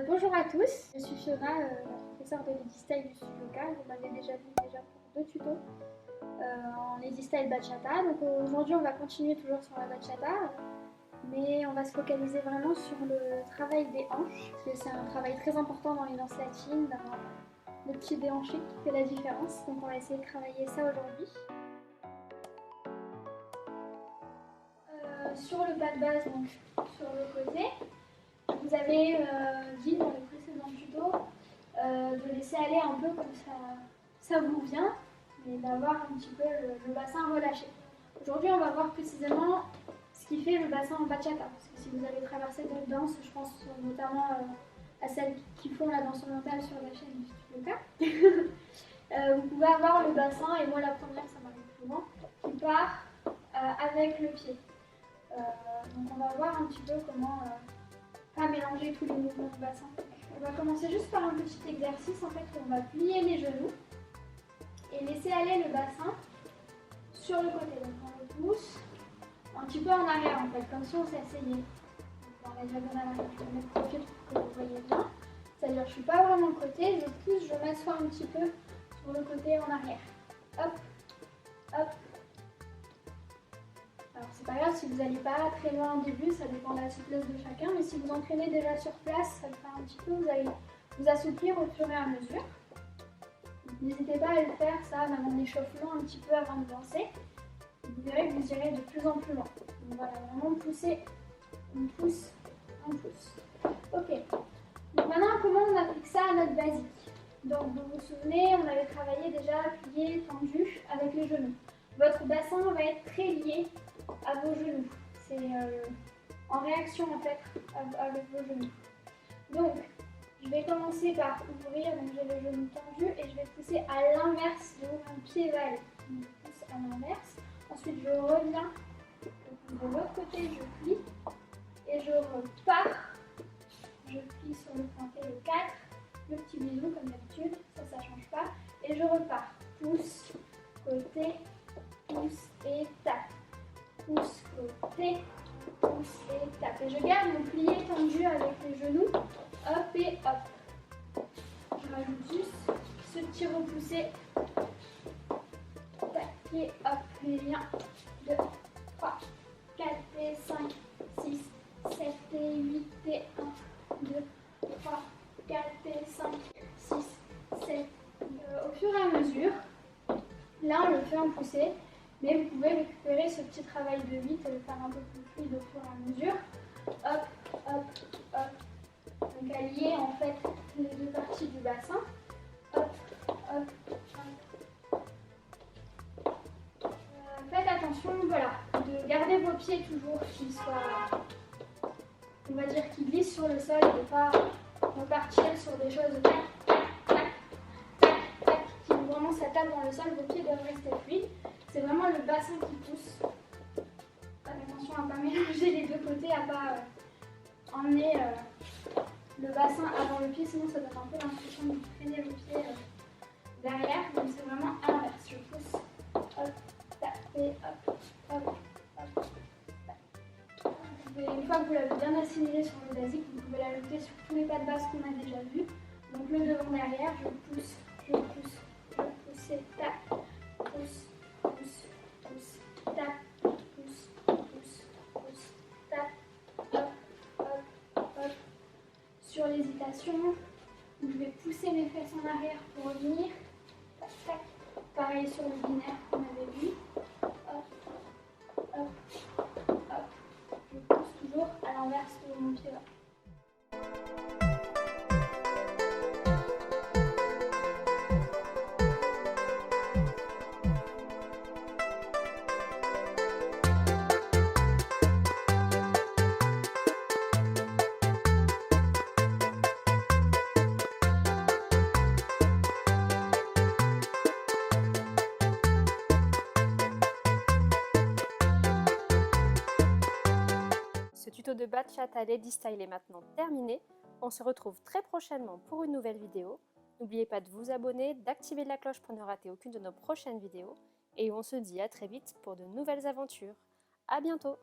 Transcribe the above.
Bonjour à tous, je suis Fiona, professeure de Lady Style du Studio K. Vous m'avez déjà vu pour 2 tutos en Lady Style Bachata. Donc aujourd'hui on va continuer toujours sur la Bachata, mais on va se focaliser vraiment sur le travail des hanches, parce que c'est un travail très important dans les danses latines, d'avoir le pied déhanché qui fait la différence. Donc on va essayer de travailler ça aujourd'hui. Sur le pas de base, donc sur le côté, vous avez dit dans le précédent tuto de laisser aller un peu comme ça vous vient, mais d'avoir un petit peu le bassin relâché. Aujourd'hui, on va voir précisément ce qui fait le bassin en bachata, parce que si vous avez traversé d'autres danses, je pense notamment à celles qui font la danse orientale sur la chaîne du Studio K, vous pouvez avoir le bassin, et moi la première, ça m'arrive souvent, qui part avec le pied. Donc on va voir un petit peu comment pas mélanger tous les mouvements du bassin. On va commencer juste par un petit exercice en fait où on va plier les genoux et laisser aller le bassin sur le côté. Donc on le pousse un petit peu en arrière en fait, comme si on s'asseyait. Dans la diagonale arrière, je vais mettre le profil pour que vous voyez bien. C'est-à-dire je ne suis pas vraiment de côté, je pousse, je m'assois un petit peu sur le côté en arrière. Hop, hop. Alors c'est pas grave si vous n'allez pas très loin au début, ça dépend de la souplesse de chacun, mais si vous entraînez déjà sur place, ça le fait un petit peu, vous allez vous assouplir au fur et à mesure. N'hésitez pas à le faire ça, même en échauffement un petit peu avant de danser. Vous verrez que vous irez de plus en plus loin. Donc voilà, vraiment pousser, on pousse, on pousse. Ok, donc maintenant comment on applique ça à notre basique? Donc vous vous souvenez, on avait travaillé déjà plié, tendu avec les genoux. Votre bassin va être très lié à vos genoux. C'est en réaction en fait avec vos genoux. Donc, je vais commencer par ouvrir, donc j'ai les genoux tendus et je vais pousser à l'inverse de où mon pied va aller. Donc, je pousse à l'inverse. Ensuite, je reviens de l'autre côté, je plie et je repars. Je plie sur le pointé le 4, le petit bisou comme d'habitude, ça change pas. Et je repars. Pousse, côté, pousse et tape. Pousse, côté, pousse et tape. Et je garde mon plié tendu avec les genoux. Hop et hop. Je rajoute juste ce petit repoussé. Tac et hop. Et 1, 2, 3, 4 et 5, 6, 7 et 8 et 1, 2, 3, 4 et 5, 6, 7. Au fur et à mesure, là on le fait en poussée. Mais vous pouvez récupérer ce petit travail de 8 et le faire un peu plus fluide au fur et à mesure. Hop, hop, hop. Donc allier en fait les deux parties du bassin. Hop, hop, hop. Faites attention, voilà, de garder vos pieds toujours qu'ils soient, on va dire, qu'ils glissent sur le sol et de ne pas repartir sur des choses tac, tac, tac, tac, tac, qui vraiment s'attaquent dans le sol. Vos pieds doivent rester fluides. C'est vraiment le bassin qui pousse. Faites attention à ne pas mélanger les deux côtés, à ne pas emmener le bassin avant le pied, sinon ça donne un peu l'impression de traîner le pied derrière. Donc c'est vraiment à l'inverse. Je pousse, hop, tape, et hop, hop, hop, tape. Une fois que vous l'avez bien assimilé sur le basique, vous pouvez l'ajouter sur tous les pas de base qu'on a déjà vus. Donc le devant derrière, je pousse, je pousse, je pousse et tape, pousse. Pousse, pousse, tape, pousse, pousse, pousse, tape, hop, hop, hop. Sur l'hésitation, je vais pousser mes fesses en arrière pour revenir. Tac, tac. Pareil sur le binaire qu'on avait vu. Hop, hop, hop. Je pousse toujours à l'inverse de mon pied là. Ce tuto de Bachata Lady Style est maintenant terminé. On se retrouve très prochainement pour une nouvelle vidéo. N'oubliez pas de vous abonner, d'activer la cloche pour ne rater aucune de nos prochaines vidéos. Et on se dit à très vite pour de nouvelles aventures. À bientôt!